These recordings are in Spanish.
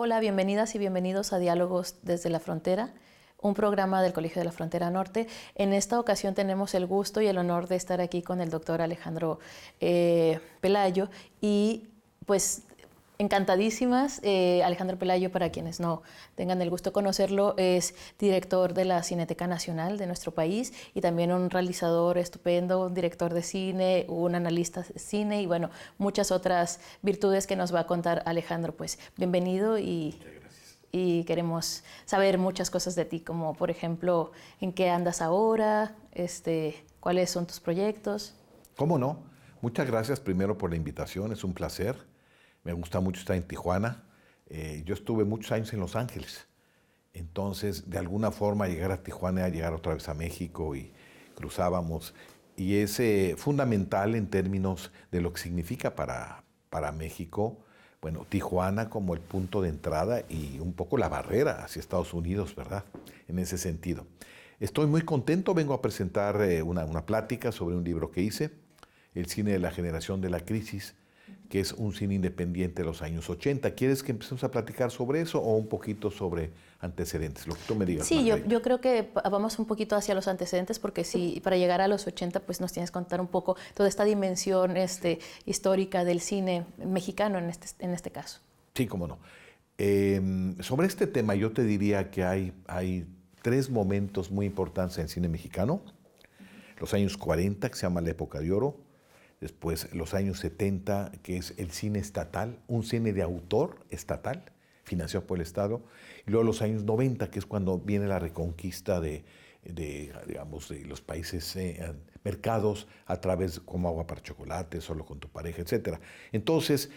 Hola, bienvenidas y bienvenidos a Diálogos desde la Frontera, un programa del Colegio de la Frontera Norte. En esta ocasión tenemos el gusto y el honor de estar aquí con el doctor Alejandro Pelayo y pues encantadísimas. Alejandro Pelayo, para quienes no tengan el gusto de conocerlo, es director de la Cineteca Nacional de nuestro país y también un realizador estupendo, un director de cine, un analista de cine y bueno, muchas otras virtudes que nos va a contar Alejandro. Pues bienvenido y queremos saber muchas cosas de ti, como por ejemplo, en qué andas ahora, cuáles son tus proyectos. ¿Cómo no? Muchas gracias primero por la invitación, es un placer. Me gusta mucho estar en Tijuana. Yo estuve muchos años en Los Ángeles. Entonces, de alguna forma, llegar a Tijuana, llegar otra vez a México y cruzábamos. Y es fundamental en términos de lo que significa para México, bueno, Tijuana como el punto de entrada y un poco la barrera hacia Estados Unidos, ¿verdad? En ese sentido. Estoy muy contento, vengo a presentar una plática sobre un libro que hice, El cine de la generación de la crisis, que es un cine independiente de los años 80. ¿Quieres que empecemos a platicar sobre eso o un poquito sobre antecedentes? Lo que tú me digas. Sí, yo creo que vamos un poquito hacia los antecedentes porque si para llegar a los 80 pues nos tienes que contar un poco toda esta dimensión histórica del cine mexicano en este caso. Sí, cómo no. Sobre este tema yo te diría que hay tres momentos muy importantes en el cine mexicano. Los años 40, que se llama la época de oro. Después los años 70, que es el cine estatal, un cine de autor estatal, financiado por el Estado. Y luego los años 90, que es cuando viene la reconquista de los países mercados a través como Agua para Chocolate, Solo con tu pareja, etc. Entonces,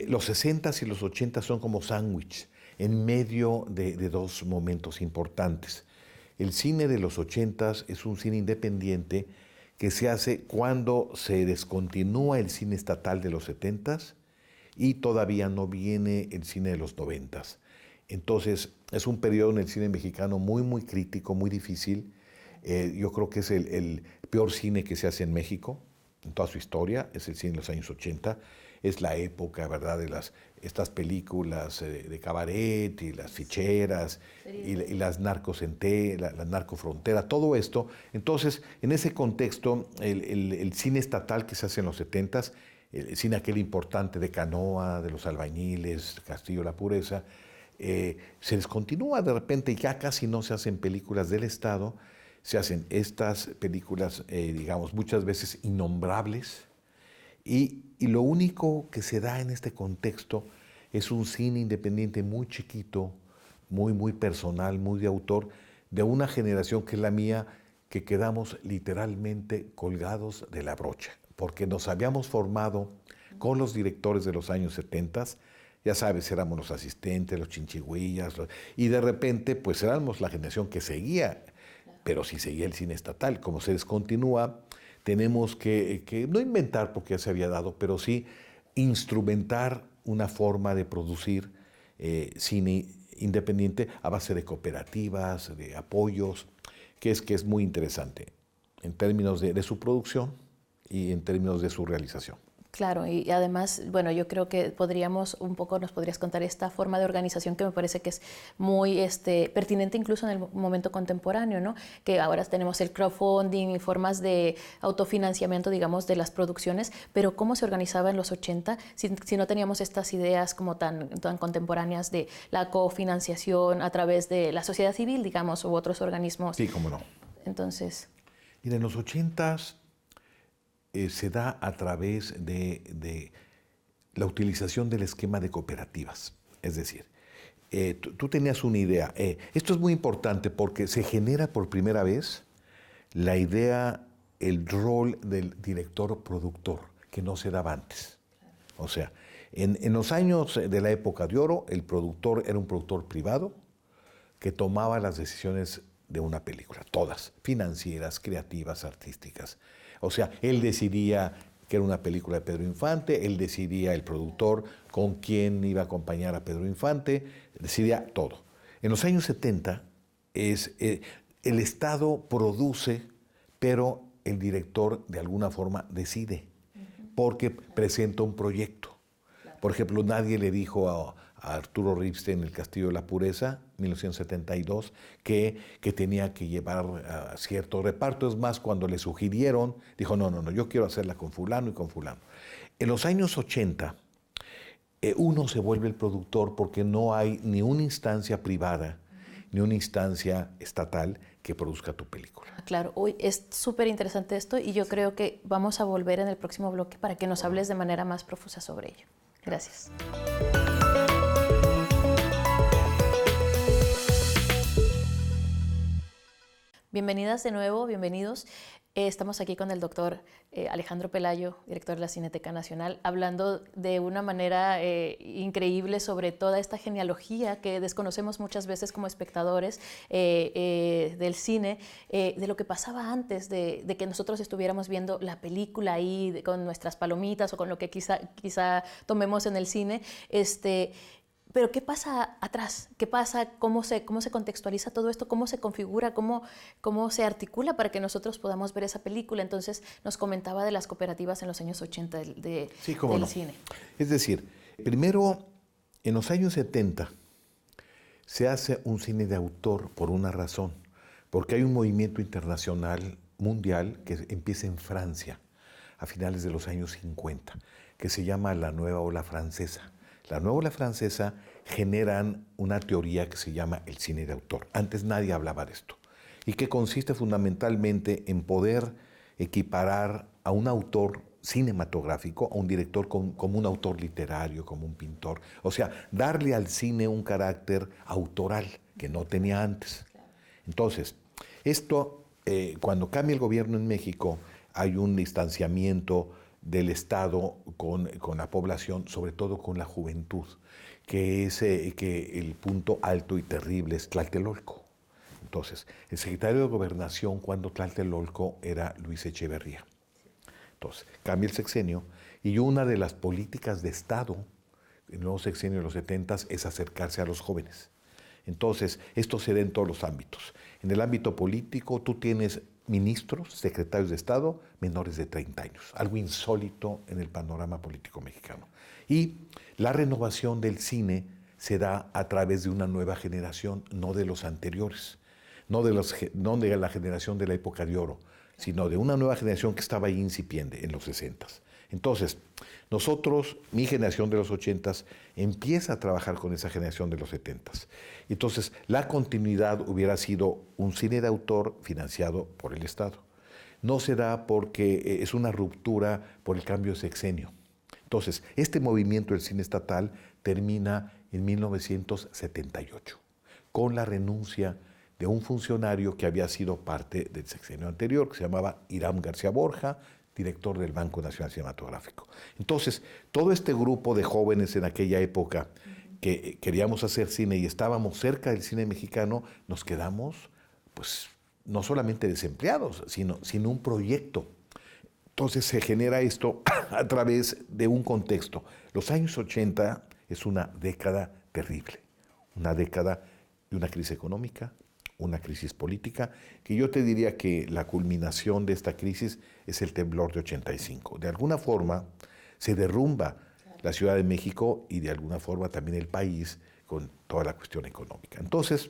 los 60s y los 80s son como sándwich en medio de dos momentos importantes. El cine de los 80s es un cine independiente que se hace cuando se descontinúa el cine estatal de los 70s y todavía no viene el cine de los 90s. Entonces, es un periodo en el cine mexicano muy, muy crítico, muy difícil. Yo creo que es el peor cine que se hace en México, en toda su historia, es el cine de los años 80. Es la época, ¿verdad?, de estas películas de cabaret y las ficheras y las la narcofrontera, todo esto. Entonces, en ese contexto, el cine estatal que se hace en los 70s, el cine aquel importante de Canoa, de los albañiles, Castillo La Pureza, se descontinúa de repente y ya casi no se hacen películas del Estado, se hacen estas películas, digamos, muchas veces innombrables, y lo único que se da en este contexto es un cine independiente muy chiquito, muy, muy personal, muy de autor, de una generación que es la mía, que quedamos literalmente colgados de la brocha, porque nos habíamos formado con los directores de los años 70, ya sabes, éramos los asistentes, los chinchigüillas, y de repente pues éramos la generación que seguía, pero sí seguía el cine estatal. Como se descontinúa, tenemos que no inventar porque ya se había dado, pero sí instrumentar una forma de producir cine independiente a base de cooperativas, de apoyos, que es muy interesante en términos de su producción y en términos de su realización. Claro, y además, bueno, yo creo que nos podrías contar esta forma de organización que me parece que es muy pertinente incluso en el momento contemporáneo, ¿no? Que ahora tenemos el crowdfunding y formas de autofinanciamiento, digamos, de las producciones, pero ¿cómo se organizaba en los 80 si no teníamos estas ideas como tan contemporáneas de la cofinanciación a través de la sociedad civil, digamos, u otros organismos? Sí, cómo no. Entonces... Mira, en los 80s se da a través de la utilización del esquema de cooperativas. Es decir, tú tenías una idea. Esto es muy importante porque se genera por primera vez la idea, el rol del director-productor, que no se daba antes. O sea, en los años de la época de oro, el productor era un productor privado que tomaba las decisiones de una película, todas, financieras, creativas, artísticas. O sea, él decidía que era una película de Pedro Infante, él decidía, el productor, con quién iba a acompañar a Pedro Infante, decidía todo. En los años 70, el Estado produce, pero el director de alguna forma decide, porque presenta un proyecto. Por ejemplo, nadie le dijo a Arturo Ripstein, El Castillo de la Pureza, 1972, que tenía que llevar a cierto reparto. Es más, cuando le sugirieron, dijo, no, yo quiero hacerla con fulano y con fulano. En los años 80, uno se vuelve el productor porque no hay ni una instancia privada, ni una instancia estatal que produzca tu película. Claro, hoy es súper interesante esto y yo creo que vamos a volver en el próximo bloque para que nos hables de manera más profusa sobre ello. Gracias. Bienvenidas de nuevo, bienvenidos. Estamos aquí con el doctor Alejandro Pelayo, director de la Cineteca Nacional, hablando de una manera increíble sobre toda esta genealogía que desconocemos muchas veces como espectadores del cine, de lo que pasaba antes de que nosotros estuviéramos viendo la película ahí con nuestras palomitas o con lo que quizá tomemos en el cine. Pero ¿qué pasa atrás? ¿Qué pasa? ¿Cómo se contextualiza todo esto? ¿Cómo se configura? ¿Cómo se articula para que nosotros podamos ver esa película? Entonces nos comentaba de las cooperativas en los años 80 del cine. Es decir, primero, en los años 70 se hace un cine de autor por una razón, porque hay un movimiento internacional mundial que empieza en Francia a finales de los años 50, que se llama la Nueva Ola Francesa. La Nueva Ola Francesa generan una teoría que se llama el cine de autor. Antes nadie hablaba de esto. Y que consiste fundamentalmente en poder equiparar a un autor cinematográfico, a un director como un autor literario, como un pintor. O sea, darle al cine un carácter autoral que no tenía antes. Entonces, esto, cuando cambia el gobierno en México, hay un distanciamiento del Estado con la población, sobre todo con la juventud, que el punto alto y terrible es Tlatelolco. Entonces, el secretario de Gobernación cuando Tlatelolco era Luis Echeverría. Entonces, cambia el sexenio y una de las políticas de Estado en el nuevo sexenio de los 70 es acercarse a los jóvenes. Entonces, esto se da en todos los ámbitos. En el ámbito político, tú tienes ministros, secretarios de Estado, menores de 30 años. Algo insólito en el panorama político mexicano. Y la renovación del cine se da a través de una nueva generación, no de los anteriores, no de la generación de la época de oro, sino de una nueva generación que estaba ahí incipiente en los 60. Entonces, nosotros, mi generación de los 80, empieza a trabajar con esa generación de los 70. Entonces, la continuidad hubiera sido un cine de autor financiado por el Estado. No se da porque es una ruptura por el cambio de sexenio. Entonces, este movimiento del cine estatal termina en 1978, con la renuncia de un funcionario que había sido parte del sexenio anterior, que se llamaba Hiram García Borja, director del Banco Nacional Cinematográfico. Entonces, todo este grupo de jóvenes en aquella época que queríamos hacer cine y estábamos cerca del cine mexicano, nos quedamos, pues, no solamente desempleados, sino sin un proyecto. Entonces se genera esto a través de un contexto. Los años 80 es una década terrible, una década de una crisis económica, una crisis política, que yo te diría que la culminación de esta crisis es el temblor de 85. De alguna forma se derrumba la Ciudad de México y de alguna forma también el país con toda la cuestión económica. Entonces,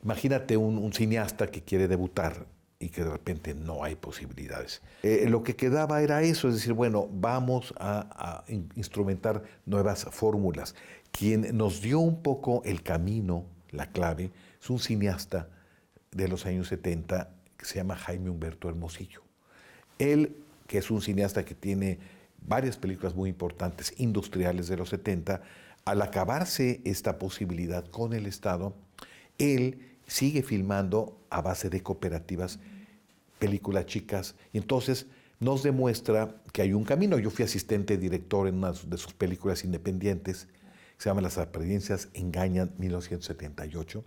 imagínate un cineasta que quiere debutar y que de repente no hay posibilidades. Lo que quedaba era eso, es decir, bueno, vamos a instrumentar nuevas fórmulas. Quien nos dio un poco el camino, la clave, es un cineasta de los años 70 que se llama Jaime Humberto Hermosillo. Él, que es un cineasta que tiene varias películas muy importantes, industriales de los 70, al acabarse esta posibilidad con el Estado, él sigue filmando a base de cooperativas, películas chicas, y entonces nos demuestra que hay un camino. Yo fui asistente director en una de sus películas independientes, se llama Las apariencias engañan, 1978.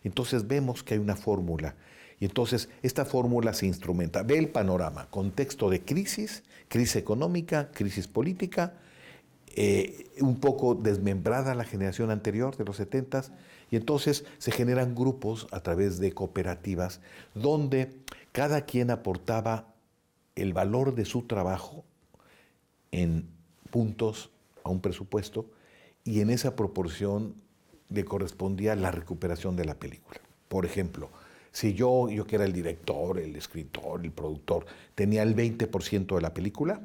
Entonces vemos que hay una fórmula, y entonces esta fórmula se instrumenta. Ve el panorama, contexto de crisis económica, crisis política, un poco desmembrada la generación anterior de los 70, y entonces se generan grupos a través de cooperativas donde cada quien aportaba el valor de su trabajo en puntos a un presupuesto, y en esa proporción le correspondía la recuperación de la película. Por ejemplo, si yo que era el director, el escritor, el productor, tenía el 20% de la película,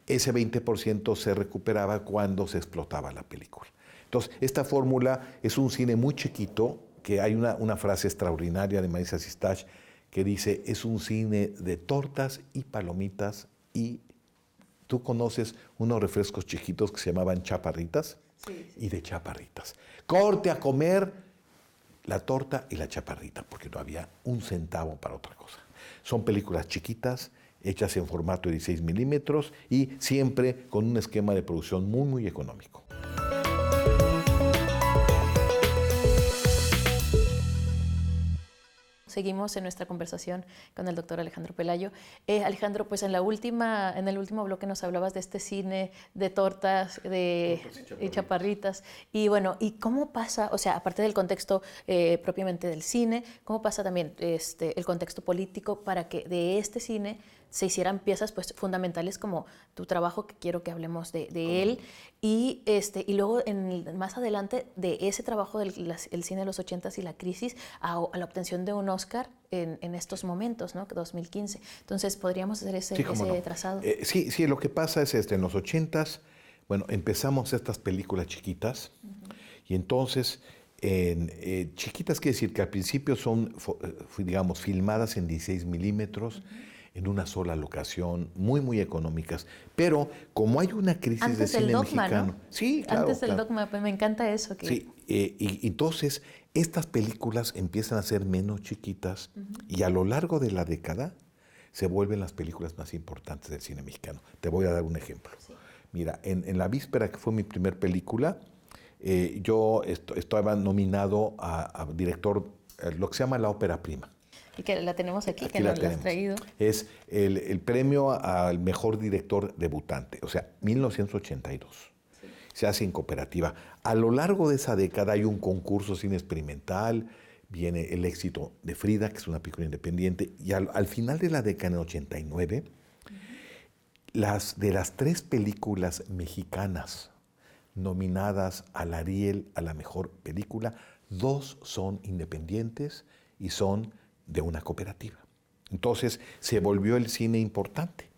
ese 20% se recuperaba cuando se explotaba la película. Entonces, esta fórmula es un cine muy chiquito, que hay una frase extraordinaria de Marisa Sistach que dice, es un cine de tortas y palomitas, y tú conoces unos refrescos chiquitos que se llamaban chaparritas, sí. Y de chaparritas. Corte a comer la torta y la chaparrita, porque no había un centavo para otra cosa. Son películas chiquitas, hechas en formato de 16 milímetros y siempre con un esquema de producción muy, muy económico. Seguimos en nuestra conversación con el doctor Alejandro Pelayo. Alejandro, pues en el último bloque nos hablabas de este cine de tortas, y chaparritas. Y bueno, ¿y cómo pasa, o sea, aparte del contexto propiamente del cine, cómo pasa también el contexto político para que de este cine se hicieran piezas pues fundamentales como tu trabajo, que quiero que hablemos de él, y luego más adelante de ese trabajo del cine de los 80s y la crisis a la obtención de un Oscar en estos momentos, ¿no? 2015. Entonces, ¿podríamos hacer ese trazado? Sí, lo que pasa es en los 80s, bueno, empezamos estas películas chiquitas, y entonces, chiquitas quiere decir que al principio son, digamos, filmadas en 16 milímetros, en una sola locación, muy, muy económicas. Pero como hay una crisis antes de cine del dogma, mexicano... ¿no? Sí, claro. Antes del dogma, pues me encanta eso. Sí, y entonces estas películas empiezan a ser menos chiquitas, y a lo largo de la década se vuelven las películas más importantes del cine mexicano. Te voy a dar un ejemplo. Sí. Mira, en La Víspera, que fue mi primer película, yo estaba nominado a director, lo que se llama la ópera prima. Y que la tenemos aquí que nos la has traído. Es el premio al mejor director debutante, o sea, 1982. Sí. Se hace en cooperativa. A lo largo de esa década hay un concurso cine experimental, viene el éxito de Frida, que es una película independiente, y al final de la década, en el 89, de las 3 películas mexicanas nominadas al Ariel a la mejor película, 2 son independientes y son de una cooperativa. Entonces se volvió el cine importante.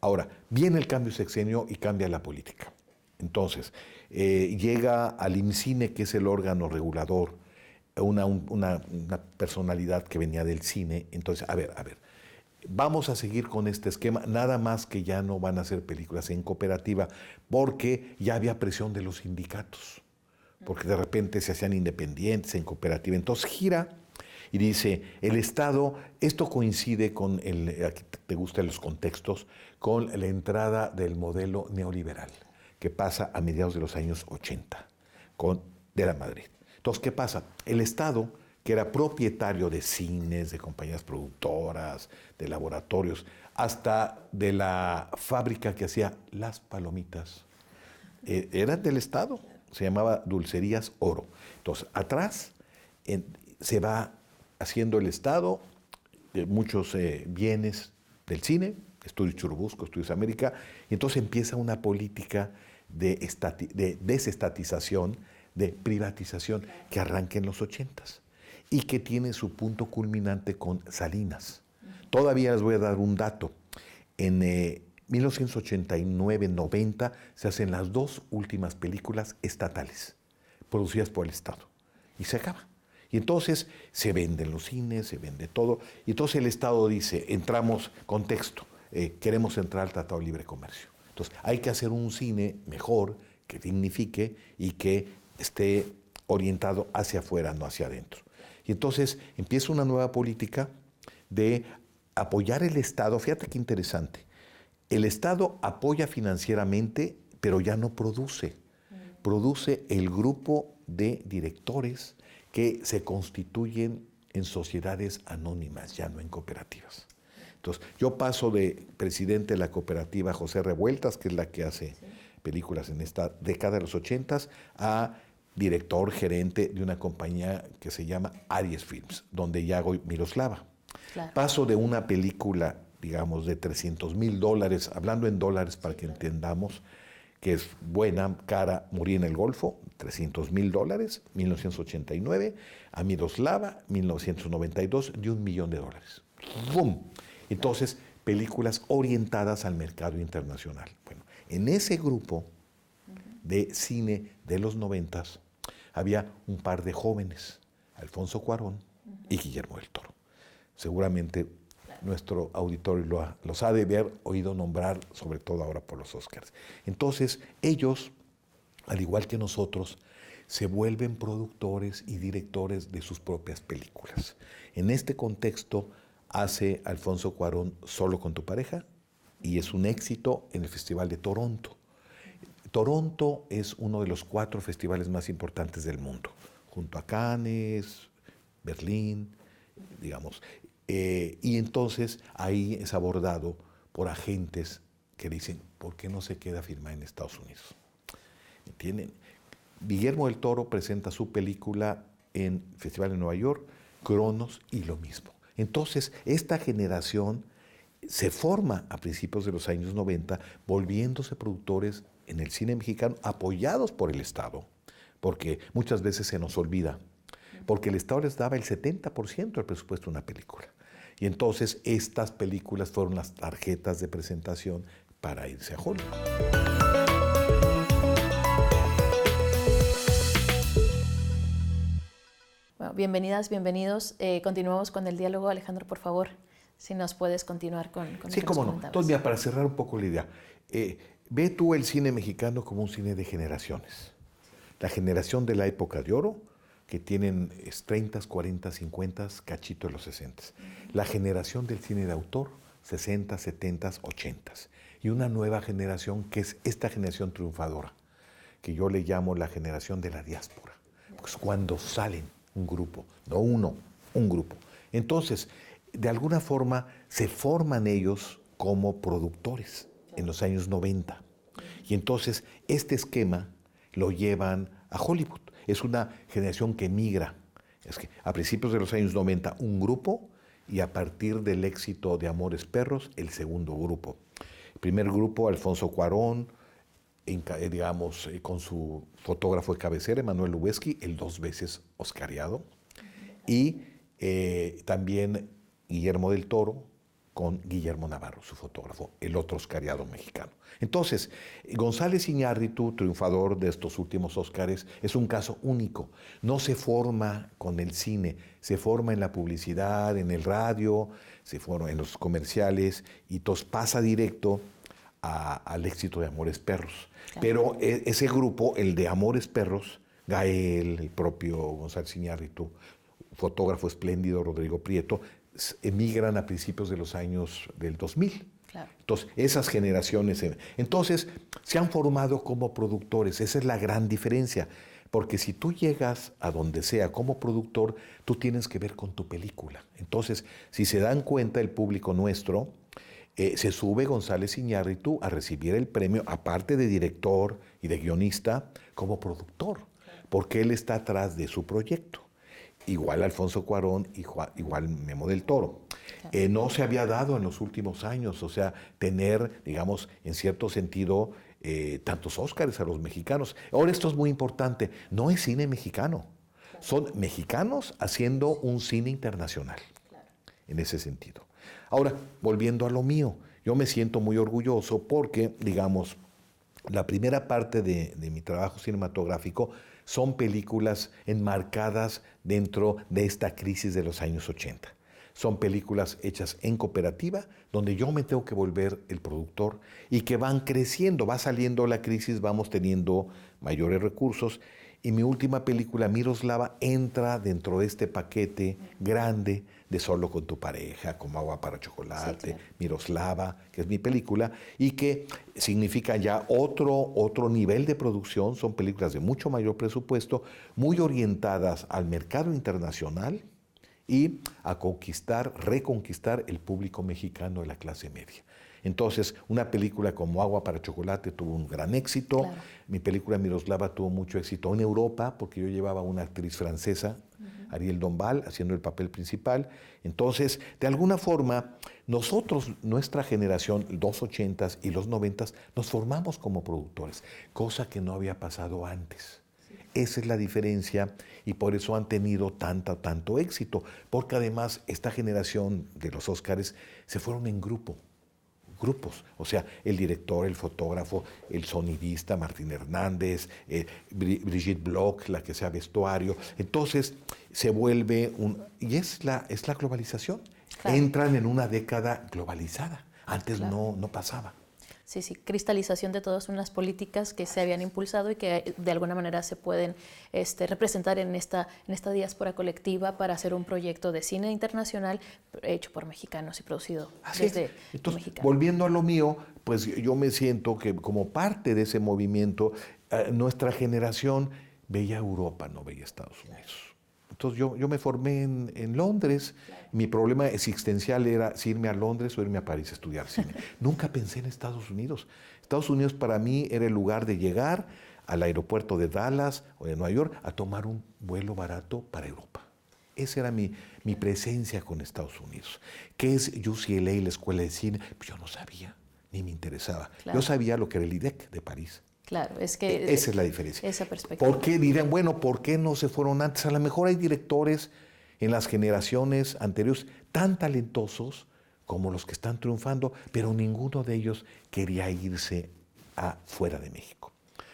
Ahora, viene el cambio sexenio y cambia la política. Entonces, llega al IMCINE, que es el órgano regulador, una personalidad que venía del cine. Entonces, a ver, vamos a seguir con este esquema, nada más que ya no van a hacer películas en cooperativa, porque ya había presión de los sindicatos, porque de repente se hacían independientes en cooperativa. Entonces gira y dice, el Estado, esto coincide con, aquí te gustan los contextos, con la entrada del modelo neoliberal, que pasa a mediados de los años 80, de la Madrid. Entonces, ¿qué pasa? El Estado, que era propietario de cines, de compañías productoras, de laboratorios, hasta de la fábrica que hacía las palomitas, eran del Estado, se llamaba Dulcerías Oro. Entonces, atrás se va haciendo el Estado muchos bienes del cine, Estudios Churubusco, Estudios América, y entonces empieza una política de desestatización, de privatización, que arranca en los 80s y que tiene su punto culminante con Salinas. Todavía les voy a dar un dato. En 1989-90 se hacen las 2 últimas películas estatales, producidas por el Estado, y se acaba. Y entonces se venden los cines, se vende todo. Y entonces el Estado dice, entramos, contexto, queremos entrar al Tratado de Libre Comercio. Entonces hay que hacer un cine mejor, que dignifique y que esté orientado hacia afuera, no hacia adentro. Y entonces empieza una nueva política de apoyar el Estado. Fíjate qué interesante. El Estado apoya financieramente, pero ya no produce. Produce el grupo de directores que se constituyen en sociedades anónimas, ya no en cooperativas. Entonces, yo paso de presidente de la cooperativa José Revueltas, que es la que hace películas en esta década de los 80s, a director, gerente de una compañía que se llama Aries Films, donde ya hago Miroslava. Claro. Paso de una película, digamos, de $300,000, hablando en dólares para que entendamos, que es buena, cara, Morí en el Golfo, $300,000, 1989, a Miroslava, 1992, de $1 millón. ¡Bum! Entonces, películas orientadas al mercado internacional. Bueno, en ese grupo de cine de los 90 había un par de jóvenes, Alfonso Cuarón y Guillermo del Toro. Seguramente nuestro auditorio los ha de haber oído nombrar, sobre todo ahora por los Oscars. Entonces, ellos, al igual que nosotros, se vuelven productores y directores de sus propias películas. En este contexto, hace Alfonso Cuarón Solo con tu pareja y es un éxito en el Festival de Toronto. Toronto es uno de los 4 festivales más importantes del mundo, junto a Cannes, Berlín, digamos. Y entonces ahí es abordado por agentes que dicen, ¿por qué no se queda a filmar en Estados Unidos? ¿Entienden? Guillermo del Toro presenta su película en el Festival de Nueva York, Cronos, y lo mismo. Entonces, esta generación se forma a principios de los años 90, volviéndose productores en el cine mexicano, apoyados por el Estado, porque muchas veces se nos olvida, porque el Estado les daba el 70% del presupuesto de una película. Y entonces estas películas fueron las tarjetas de presentación para irse a Hollywood. Bueno, bienvenidas, bienvenidos. Continuamos con el diálogo. Alejandro, por favor, si nos puedes continuar con Sí, lo que cómo nos no. comentabas. Entonces, mira, para cerrar un poco la idea, ve tú el cine mexicano como un cine de generaciones. La generación de la época de oro, que tienen 30, 40, 50, cachito de los 60. La generación del cine de autor, 60, 70, 80. Y una nueva generación que es esta generación triunfadora, que yo le llamo la generación de la diáspora. Pues cuando salen un grupo, no uno, un grupo. Entonces, de alguna forma se forman ellos como productores en los años 90. Y entonces este esquema lo llevan a Hollywood. Es una generación que migra. Es que a principios de los años 90 un grupo y a partir del éxito de Amores Perros el segundo grupo. El primer grupo, Alfonso Cuarón, digamos, con su fotógrafo de cabecera, Emanuel Lubezki, el 2 veces oscariado, y también Guillermo del Toro con Guillermo Navarro, su fotógrafo, el otro oscariado mexicano. Entonces, González Iñárritu, triunfador de estos últimos Óscares, es un caso único. No se forma con el cine, se forma en la publicidad, en el radio, se forma en los comerciales, y entonces pasa directo al éxito de Amores Perros. Claro. Pero ese grupo, el de Amores Perros, Gael, el propio González Iñárritu, fotógrafo espléndido, Rodrigo Prieto, emigran a principios de los años del 2000. Claro. Entonces, esas generaciones, entonces, se han formado como productores. Esa es la gran diferencia. Porque si tú llegas a donde sea como productor, tú tienes que ver con tu película. Entonces, si se dan cuenta el público nuestro, se sube González Iñárritu a recibir el premio, aparte de director y de guionista, como productor, porque él está atrás de su proyecto. Igual Alfonso Cuarón, igual Memo del Toro. No se había dado en los últimos años, o sea, tener, digamos, en cierto sentido, tantos Óscares a los mexicanos. Ahora esto es muy importante, no es cine mexicano, son mexicanos haciendo un cine internacional, en ese sentido. Ahora, volviendo a lo mío, yo me siento muy orgulloso porque, digamos, la primera parte de mi trabajo cinematográfico son películas enmarcadas dentro de esta crisis de los años 80. Son películas hechas en cooperativa, donde yo me tengo que volver el productor y que van creciendo, va saliendo la crisis, vamos teniendo mayores recursos. Y mi última película, Miroslava, entra dentro de este paquete grande de Solo con tu pareja, como Agua para Chocolate, sí, claro. Miroslava, que es mi película, y que significa ya otro nivel de producción. Son películas de mucho mayor presupuesto, muy orientadas al mercado internacional y a reconquistar el público mexicano de la clase media. Entonces, una película como Agua para Chocolate tuvo un gran éxito. Claro. Mi película Miroslava tuvo mucho éxito en Europa, porque yo llevaba a una actriz francesa, Ariel Dombal, haciendo el papel principal. Entonces, de alguna forma, nosotros, nuestra generación, los 80s y los 90s, nos formamos como productores, cosa que no había pasado antes. Esa es la diferencia y por eso han tenido tanto éxito. Porque además esta generación de los Óscares se fueron en grupos. O sea, el director, el fotógrafo, el sonidista, Martín Hernández, Brigitte Bloch, la que sea vestuario. Entonces se vuelve y es la globalización. Claro. Entran en una década globalizada. Antes claro. no pasaba. Sí, cristalización de todas unas políticas que se habían impulsado y que de alguna manera se pueden representar en esta diáspora colectiva para hacer un proyecto de cine internacional hecho por mexicanos y producido desde mexicanos. Volviendo a lo mío, pues yo me siento que como parte de ese movimiento, nuestra generación veía Europa, no veía Estados Unidos. Entonces yo me formé en Londres. Claro. Mi problema existencial era si irme a Londres o irme a París a estudiar cine. Nunca pensé en Estados Unidos. Estados Unidos para mí era el lugar de llegar al aeropuerto de Dallas o de Nueva York a tomar un vuelo barato para Europa. Esa era mi presencia con Estados Unidos. ¿Qué es UCLA, la escuela de cine? Pues yo no sabía, ni me interesaba. Claro. Yo sabía lo que era el IDEC de París. Claro, es que esa es la diferencia. Esa perspectiva. ¿Por qué dirán, bueno, por qué no se fueron antes? A lo mejor hay directores en las generaciones anteriores tan talentosos como los que están triunfando, pero ninguno de ellos quería irse fuera de México.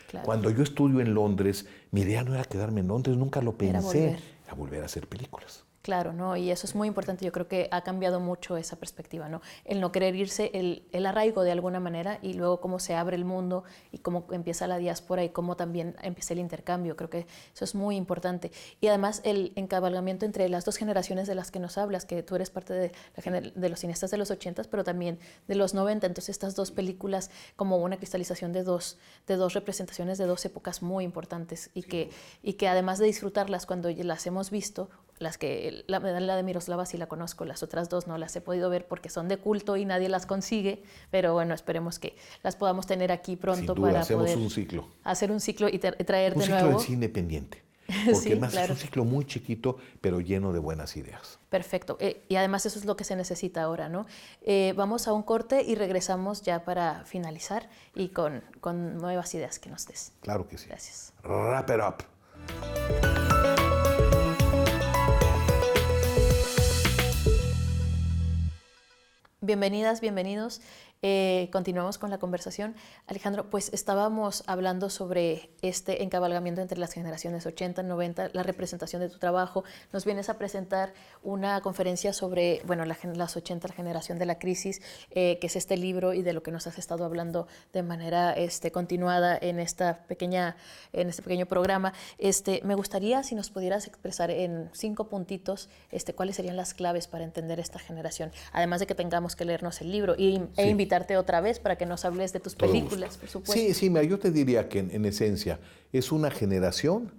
Claro. Cuando yo estudio en Londres, mi idea no era quedarme en Londres, nunca lo pensé, era volver a hacer películas. Claro, ¿no? Y eso es muy importante. Yo creo que ha cambiado mucho esa perspectiva, ¿no? El no querer irse, el arraigo de alguna manera y luego cómo se abre el mundo y cómo empieza la diáspora y cómo también empieza el intercambio. Creo que eso es muy importante. Y además el encabalgamiento entre las dos generaciones de las que nos hablas, que tú eres parte de los cineastas de los 80, pero también de los 90. Entonces estas dos películas como una cristalización de dos representaciones de dos épocas muy importantes y que además de disfrutarlas cuando las hemos visto, la de Miroslava sí la conozco, las otras dos no las he podido ver porque son de culto y nadie las consigue, pero bueno, esperemos que las podamos tener aquí pronto. Sin duda, para hacemos poder un ciclo. Hacer un ciclo y traer de nuevo. Un ciclo de cine independiente. Porque sí, además claro. es un ciclo muy chiquito, pero lleno de buenas ideas. Perfecto. Y además eso es lo que se necesita ahora, ¿no? Vamos a un corte y regresamos ya para finalizar y con nuevas ideas que nos des. Claro que sí. Gracias. Wrap it up. Bienvenidas, bienvenidos. Continuamos con la conversación. Alejandro, pues estábamos hablando sobre este encabalgamiento entre las generaciones 80, 90, la representación de tu trabajo. Nos vienes a presentar una conferencia sobre, bueno, las 80, la generación de la crisis, que es este libro y de lo que nos has estado hablando de manera continuada en este pequeño programa. Me gustaría si nos pudieras expresar en 5 puntitos cuáles serían las claves para entender esta generación, además de que tengamos que leernos el libro e invitarte otra vez para que nos hables de tus películas, por supuesto. Sí, mira, yo te diría que en esencia es una generación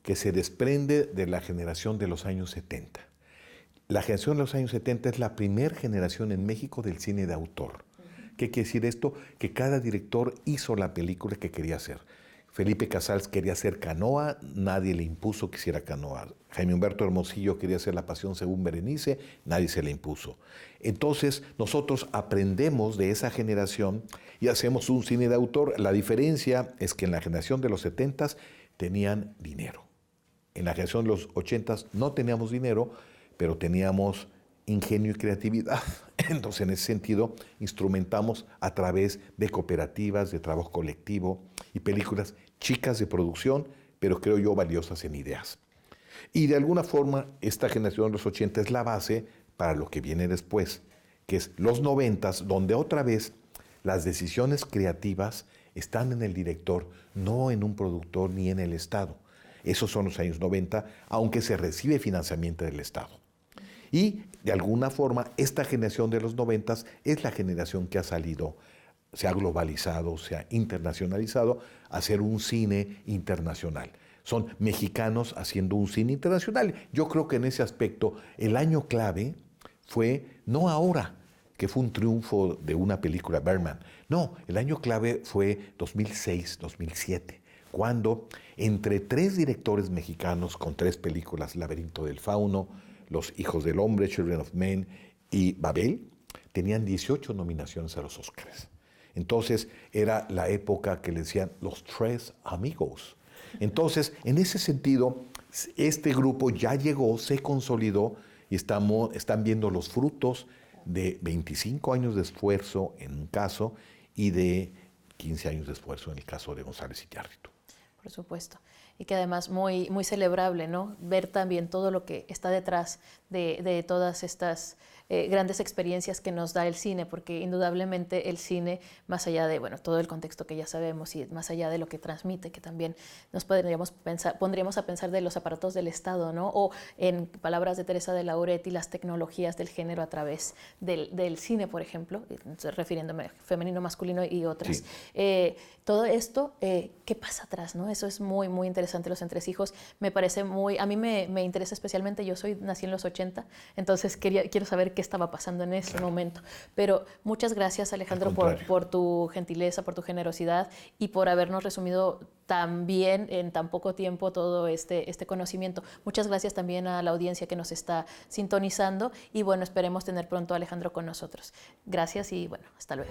que se desprende de la generación de los años 70. La generación de los años 70 es la primera generación en México del cine de autor. ¿Qué quiere decir esto? Que cada director hizo la película que quería hacer. Felipe Casals quería hacer Canoa, nadie le impuso que hiciera Canoa. Jaime Humberto Hermosillo quería hacer La Pasión según Berenice, nadie se le impuso. Entonces, nosotros aprendemos de esa generación y hacemos un cine de autor. La diferencia es que en la generación de los 70s tenían dinero. En la generación de los 80s no teníamos dinero, pero teníamos ingenio y creatividad. Entonces, en ese sentido, instrumentamos a través de cooperativas, de trabajo colectivo y películas chicas de producción, pero creo yo valiosas en ideas. Y de alguna forma, esta generación de los 80 es la base para lo que viene después, que es los 90s, donde otra vez las decisiones creativas están en el director, no en un productor ni en el Estado. Esos son los años 90, aunque se recibe financiamiento del Estado. Y de alguna forma, esta generación de los 90s es la generación que ha salido, se ha globalizado, se ha internacionalizado, a hacer un cine internacional. Son mexicanos haciendo un cine internacional. Yo creo que en ese aspecto el año clave fue, no ahora, que fue un triunfo de una película, Bergman. No, el año clave fue 2006, 2007, cuando entre 3 directores mexicanos con 3 películas, Laberinto del Fauno, Los Hijos del Hombre, Children of Men y Babel, tenían 18 nominaciones a los Óscares. Entonces era la época que le decían los 3 amigos. Entonces, en ese sentido, este grupo ya llegó, se consolidó y están viendo los frutos de 25 años de esfuerzo en un caso y de 15 años de esfuerzo en el caso de González Iñárritu. Por supuesto. Y que además muy, muy celebrable, ¿no? Ver también todo lo que está detrás de todas estas grandes experiencias que nos da el cine, porque indudablemente el cine, más allá de, bueno, todo el contexto que ya sabemos y más allá de lo que transmite, que también nos pondríamos a pensar de los aparatos del Estado, ¿no? O en palabras de Teresa de Lauretti, las tecnologías del género a través del cine, por ejemplo, refiriéndome a femenino, masculino y otras. Sí. Todo esto, ¿qué pasa atrás, no? Eso es muy, muy interesante, los entresijos. Me parece muy, a mí me interesa especialmente, nací en los 80, entonces quiero saber qué estaba pasando en ese momento. Pero muchas gracias, Alejandro, por tu gentileza, por tu generosidad y por habernos resumido tan bien en tan poco tiempo todo este conocimiento. Muchas gracias también a la audiencia que nos está sintonizando y bueno, esperemos tener pronto a Alejandro con nosotros. Gracias y bueno, hasta luego.